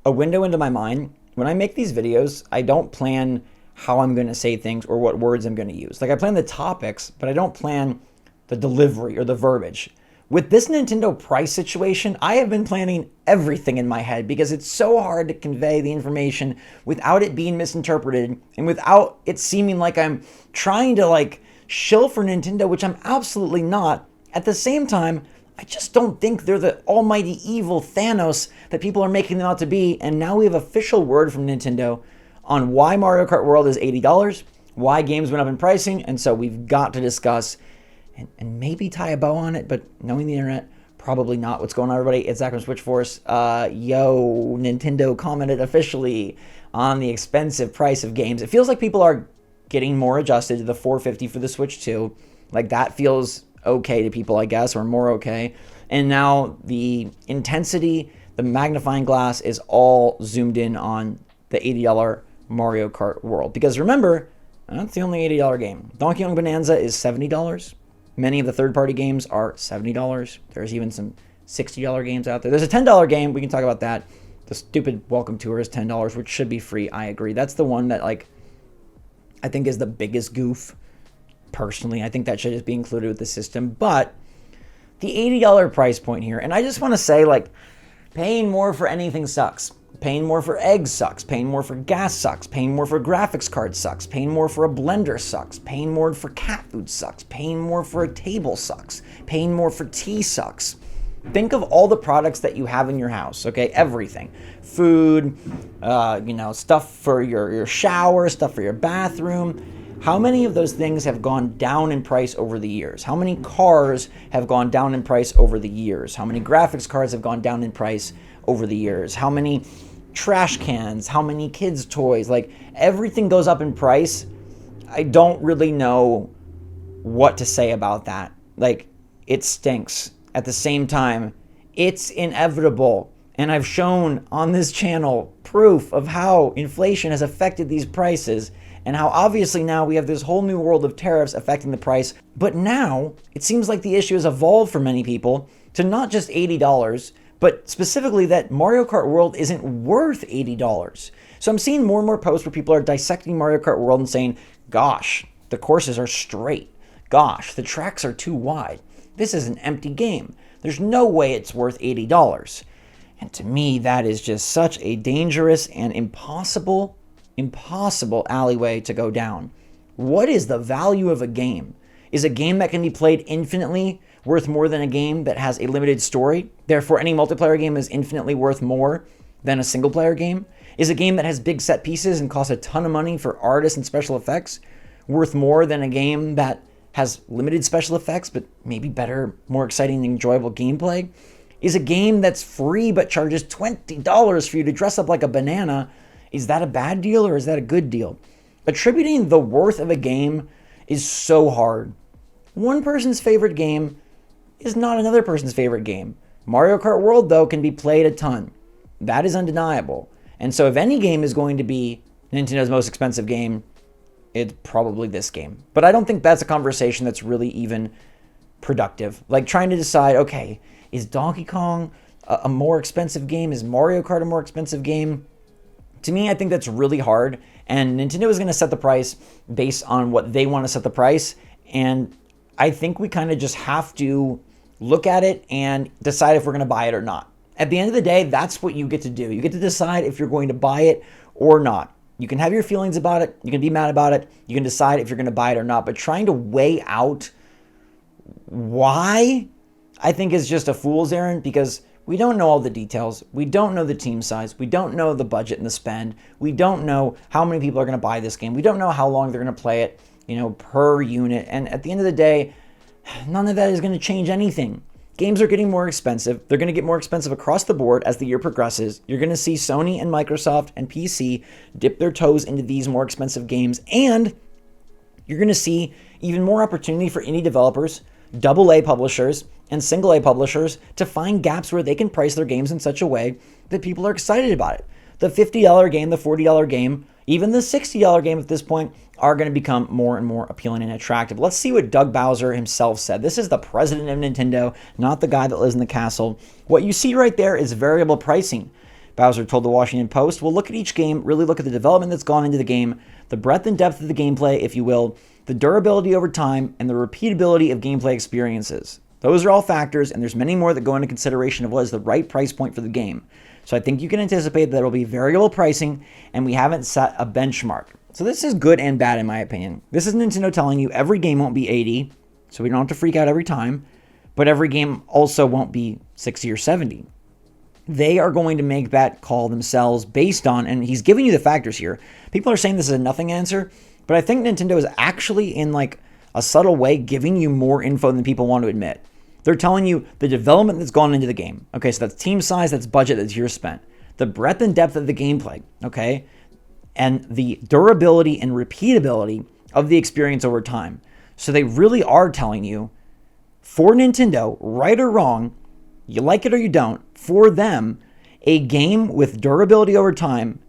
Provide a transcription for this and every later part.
a window into my mind. When I make these videos, I don't plan how I'm going to say things or what words I'm going to use. Like I plan the topics, but I don't plan the delivery or the verbiage. With this Nintendo price situation, I have been planning everything in my head because it's so hard to convey the information without it being misinterpreted and without it seeming like I'm trying to like shill for Nintendo, which I'm absolutely not. At the same time, I just don't think they're the almighty evil Thanos that people are making them out to be. And now we have official word from Nintendo on why Mario Kart World is $80, why games went up in pricing, and so we've got to discuss and maybe tie a bow on it, but knowing the internet, probably not. What's going on, everybody? It's Zach from SwitchForce. Nintendo commented officially on the expensive price of games. It feels like people are getting more adjusted to the $450 for the Switch 2. Like that feels okay to people, I guess, or more okay. And now the intensity, the magnifying glass is all zoomed in on the $80 Mario Kart World. Because remember, that's the only $80 game. Donkey Kong Bonanza is $70. Many of the third-party games are $70. There's even some $60 games out there. There's a $10 game. We can talk about that. The stupid Welcome Tour is $10, which should be free. I agree. That's the one that, like, I think is the biggest goof. Personally, I think that should just be included with the system. But the $80 price point here, and I just want to say, like, paying more for anything sucks. Paying more for eggs sucks. Paying more for gas sucks. Paying more for graphics cards sucks. Paying more for a blender sucks. Paying more for cat food sucks. Paying more for a table sucks. Paying more for tea sucks. Think of all the products that you have in your house, okay? Everything. Food, stuff for your shower, stuff for your bathroom. How many of those things have gone down in price over the years? How many cars have gone down in price over the years? How many graphics cards have gone down in price over the years? How many trash cans? How many kids' toys? Like, everything goes up in price. I don't really know what to say about that. Like, it stinks. At the same time, it's inevitable. And I've shown on this channel proof of how inflation has affected these prices and how obviously now we have this whole new world of tariffs affecting the price. But now it seems like the issue has evolved for many people to not just $80, but specifically that Mario Kart World isn't worth $80. So I'm seeing more and more posts where people are dissecting Mario Kart World and saying, gosh, the courses are straight. Gosh, the tracks are too wide. This is an empty game. There's no way it's worth $80. And to me, that is just such a dangerous and impossible alleyway to go down. What is the value of a game? Is a game that can be played infinitely worth more than a game that has a limited story? Therefore, any multiplayer game is infinitely worth more than a single player game? Is a game that has big set pieces and costs a ton of money for artists and special effects worth more than a game that has limited special effects but maybe better, more exciting, enjoyable gameplay? Is a game that's free but charges $20 for you to dress up like a banana, is that a bad deal or is that a good deal? Attributing the worth of a game is so hard. One person's favorite game is not another person's favorite game. Mario Kart World, though, can be played a ton. That is undeniable. And so if any game is going to be Nintendo's most expensive game, it's probably this game. But I don't think that's a conversation that's really even productive. Like trying to decide, okay, is Donkey Kong a more expensive game? Is Mario Kart a more expensive game? To me, I think that's really hard. And Nintendo is going to set the price based on what they want to set the price. And I think we kind of just have to look at it and decide if we're going to buy it or not. At the end of the day, that's what you get to do. You get to decide if you're going to buy it or not. You can have your feelings about it. You can be mad about it. You can decide if you're going to buy it or not. But trying to weigh out why, I think, is just a fool's errand, because we don't know all the details. We don't know the team size. We don't know the budget and the spend. We don't know how many people are going to buy this game. We don't know how long they're going to play it, per unit. And at the end of the day, none of that is going to change anything. Games are getting more expensive. They're going to get more expensive across the board as the year progresses. You're going to see Sony and Microsoft and PC dip their toes into these more expensive games. And you're going to see even more opportunity for indie developers, AA publishers, and single A publishers to find gaps where they can price their games in such a way that people are excited about it. The $50 game, the $40 game, even the $60 game at this point are going to become more and more appealing and attractive. Let's see what Doug Bowser himself said. This is the president of Nintendo, not the guy that lives in the castle. What you see right there is variable pricing. Bowser told the Washington Post. We'll look at each game, really look at the development that's gone into the game, the breadth and depth of the gameplay, if you will, the durability over time, and the repeatability of gameplay experiences. Those are all factors, and there's many more that go into consideration of what is the right price point for the game. So I think you can anticipate that it'll be variable pricing, and we haven't set a benchmark. So this is good and bad in my opinion. This is Nintendo telling you every game won't be $80, so we don't have to freak out every time, but every game also won't be $60 or $70. They are going to make that call themselves based on, and he's giving you the factors here. People are saying this is a nothing answer, but I think Nintendo is actually in like a subtle way giving you more info than people want to admit. They're telling you the development that's gone into the game. Okay, so that's team size, that's budget, that's years spent. The breadth and depth of the gameplay, okay? And the durability and repeatability of the experience over time. So they really are telling you, for Nintendo, right or wrong, you like it or you don't, for them, a game with durability over time,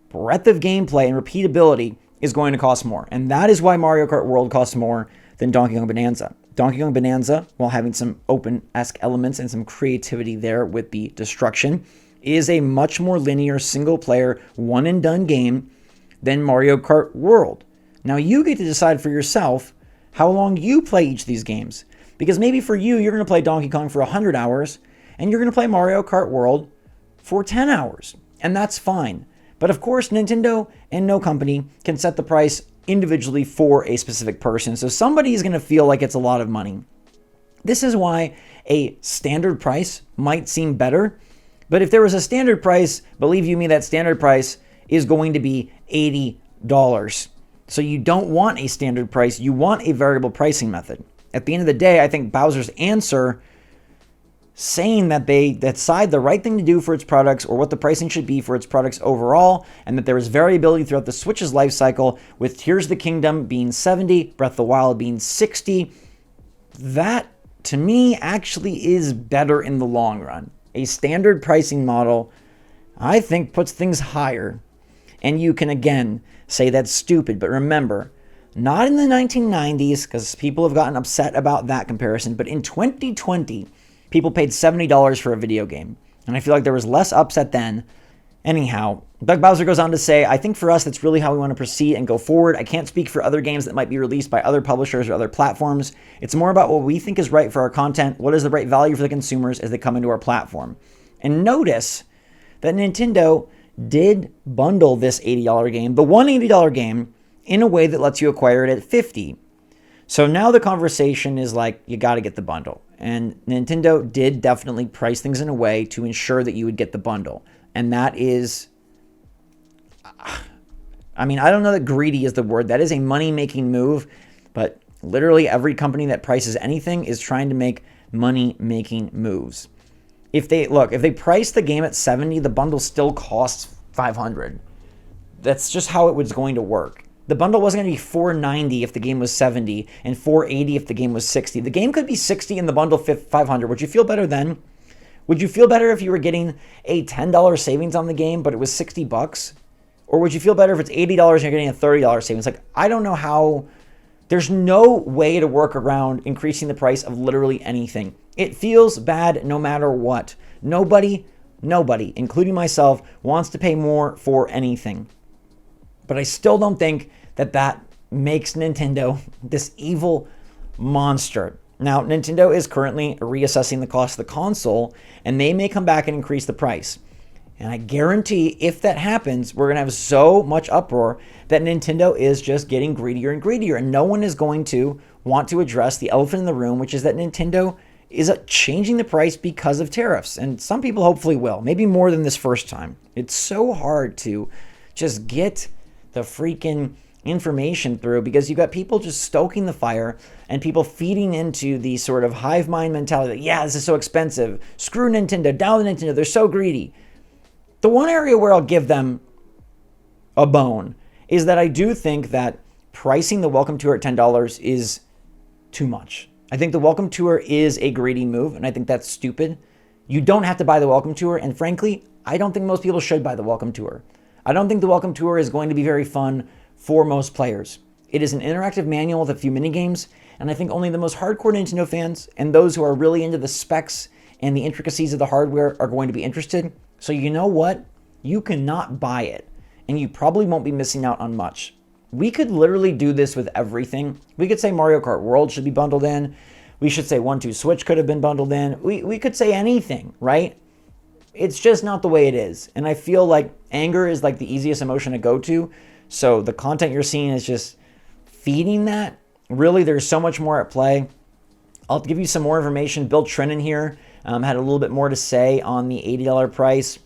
breadth of gameplay, and repeatability is going to cost more. And that is why Mario Kart World costs more than Donkey Kong Bonanza. Donkey Kong Bonanza, while having some open-esque elements and some creativity there with the destruction, is a much more linear, single-player, one-and-done game than Mario Kart World. Now, you get to decide for yourself how long you play each of these games. Because maybe for you, you're going to play Donkey Kong for 100 hours, and you're going to play Mario Kart World for 10 hours. And that's fine. But of course, Nintendo and no company can set the price individually for a specific person. So somebody is going to feel like it's a lot of money. This is why a standard price might seem better. But if there was a standard price, believe you me, that standard price is going to be $80. So you don't want a standard price. You want a variable pricing method. At the end of the day, I think Bowser's answer saying that they decide the right thing to do for its products or what the pricing should be for its products overall, and that there is variability throughout the Switch's life cycle, with Tears of the Kingdom being $70, Breath of the Wild being $60, that to me actually is better in the long run. A standard pricing model, I think, puts things higher. And you can again say that's stupid, but remember, not in the 1990s, because people have gotten upset about that comparison, but in 2020, people paid $70 for a video game. And I feel like there was less upset then. Anyhow, Doug Bowser goes on to say, I think for us, that's really how we want to proceed and go forward. I can't speak for other games that might be released by other publishers or other platforms. It's more about what we think is right for our content, what is the right value for the consumers as they come into our platform. And notice that Nintendo did bundle this $80 game, the one $80 game, in a way that lets you acquire it at $50. So now the conversation is like, you got to get the bundle. And Nintendo did definitely price things in a way to ensure that you would get the bundle. And that is, I mean, I don't know that greedy is the word. That is a money-making move. But literally every company that prices anything is trying to make money-making moves. If they price the game at $70, the bundle still costs $500. That's just how it was going to work. The bundle wasn't going to be $490 if the game was $70 and $480 if the game was $60. The game could be $60 and the bundle $500. Would you feel better then? Would you feel better if you were getting a $10 savings on the game, but it was $60? Or would you feel better if it's $80 and you're getting a $30 savings? Like, I don't know how. There's no way to work around increasing the price of literally anything. It feels bad no matter what. Nobody, including myself, wants to pay more for anything. But I still don't think that makes Nintendo this evil monster. Now, Nintendo is currently reassessing the cost of the console, and they may come back and increase the price. And I guarantee if that happens, we're going to have so much uproar that Nintendo is just getting greedier and greedier. And no one is going to want to address the elephant in the room, which is that Nintendo is changing the price because of tariffs. And some people hopefully will, maybe more than this first time. It's so hard to just get the freaking information through because you got people just stoking the fire and people feeding into the sort of hive mind mentality that, yeah, this is so expensive. Screw Nintendo, down Nintendo, they're so greedy. The one area where I'll give them a bone is that I do think that pricing the Welcome Tour at $10 is too much. I think the Welcome Tour is a greedy move, and I think that's stupid. You don't have to buy the Welcome Tour, and frankly, I don't think most people should buy the Welcome Tour. I don't think the Welcome Tour is going to be very fun for most players. It is an interactive manual with a few mini-games, and I think only the most hardcore Nintendo fans and those who are really into the specs and the intricacies of the hardware are going to be interested. So you know what? you cannot buy it, and you probably won't be missing out on much. We could literally do this with everything. We could say Mario Kart World should be bundled in. We should say 1-2 Switch could have been bundled in. We could say anything, right? It's just not the way it is. And I feel like anger is like the easiest emotion to go to. So the content you're seeing is just feeding that. Really, there's so much more at play. I'll give you some more information. Bill Trinan here had a little bit more to say on the $80 price.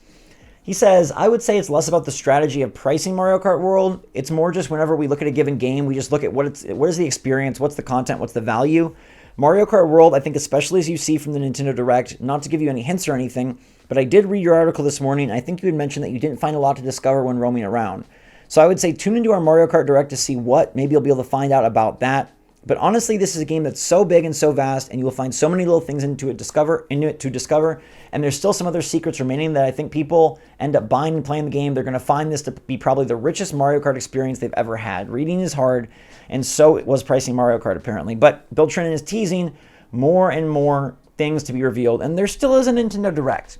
He says, I would say it's less about the strategy of pricing Mario Kart World. It's more just whenever we look at a given game, we just look at what is the experience, what's the content, what's the value. Mario Kart World, I think especially as you see from the Nintendo Direct, not to give you any hints or anything, but I did read your article this morning. I think you had mentioned that you didn't find a lot to discover when roaming around. So I would say tune into our Mario Kart Direct to see what. Maybe you'll be able to find out about that. But honestly, this is a game that's so big and so vast, and you will find so many little things into it to discover. And there's still some other secrets remaining that I think people end up buying and playing the game. They're going to find this to be probably the richest Mario Kart experience they've ever had. Reading is hard, and so it was pricing Mario Kart apparently. But Bill Trinan is teasing more and more things to be revealed, and there still is a Nintendo Direct.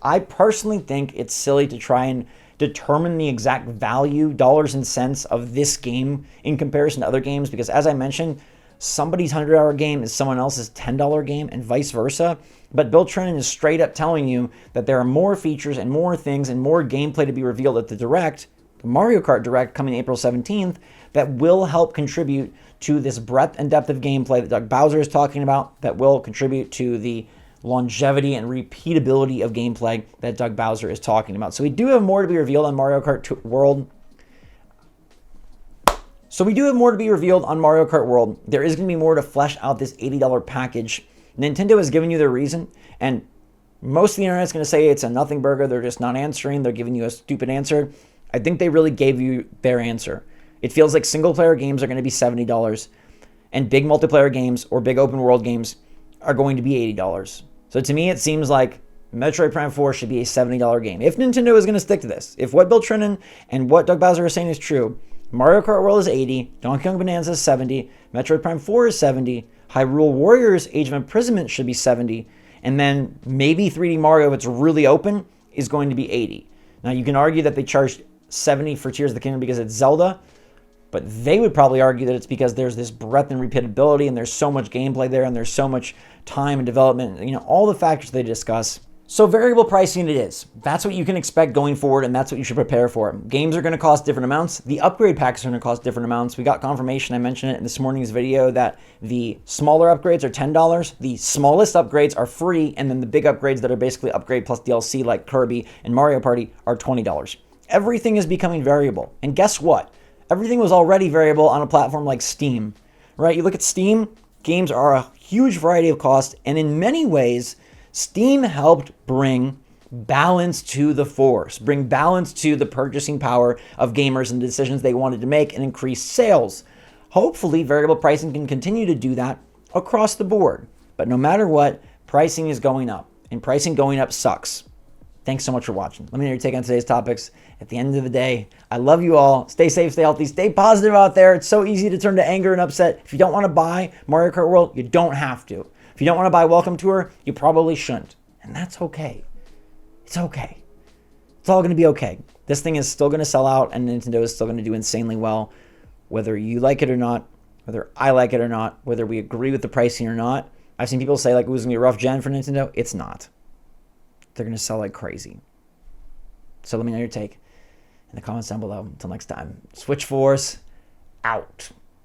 I personally think it's silly to try and determine the exact value, dollars and cents, of this game in comparison to other games, because as I mentioned, somebody's $100 game is someone else's $10 game and vice versa. But Bill Trinan is straight up telling you that there are more features and more things and more gameplay to be revealed at the Direct, the Mario Kart Direct coming April 17th, that will help contribute to this breadth and depth of gameplay that Doug Bowser is talking about, that will contribute to the longevity and repeatability of gameplay that Doug Bowser is talking about. So we do have more to be revealed on Mario Kart World. There is going to be more to flesh out this $80 package. Nintendo has given you their reason, and most of the internet is going to say it's a nothing burger. They're just not answering. They're giving you a stupid answer. I think they really gave you their answer. It feels like single-player games are going to be $70, and big multiplayer games or big open world games are going to be $80. So to me, it seems like Metroid Prime 4 should be a $70 game. If Nintendo is going to stick to this, if what Bill Trinan and what Doug Bowser are saying is true, Mario Kart World is $80, Donkey Kong Bonanza is $70, Metroid Prime 4 is $70, Hyrule Warriors Age of Imprisonment should be $70, and then maybe 3D Mario, if it's really open, is going to be $80. Now, you can argue that they charged $70 for Tears of the Kingdom because it's Zelda, but they would probably argue that it's because there's this breadth and repeatability, and there's so much gameplay there, and there's so much time and development, all the factors they discuss. So variable pricing it is. That's what you can expect going forward, and that's what you should prepare for. Games are going to cost different amounts. The upgrade packs are going to cost different amounts. We got confirmation, I mentioned it in this morning's video, that the smaller upgrades are $10, the smallest upgrades are free, and then the big upgrades that are basically upgrade plus DLC like Kirby and Mario Party are $20. Everything is becoming variable. And guess what? Everything was already variable on a platform like Steam, right? You look at Steam, games are a huge variety of cost, and in many ways, Steam helped bring balance to the force, bring balance to the purchasing power of gamers and the decisions they wanted to make, and increase sales. Hopefully, variable pricing can continue to do that across the board. But no matter what, pricing is going up, and pricing going up sucks. Thanks so much for watching. Let me know your take on today's topics. At the end of the day, I love you all. Stay safe, stay healthy, stay positive out there. It's so easy to turn to anger and upset. If you don't want to buy Mario Kart World, you don't have to. If you don't want to buy Welcome Tour, you probably shouldn't. And that's okay. It's okay. It's all going to be okay. This thing is still going to sell out, and Nintendo is still going to do insanely well, whether you like it or not, whether I like it or not, whether we agree with the pricing or not. I've seen people say like it was going to be a rough gen for Nintendo. It's not. They're going to sell like crazy. So let me know your take in the comments down below. Until next time, SwitchForce out.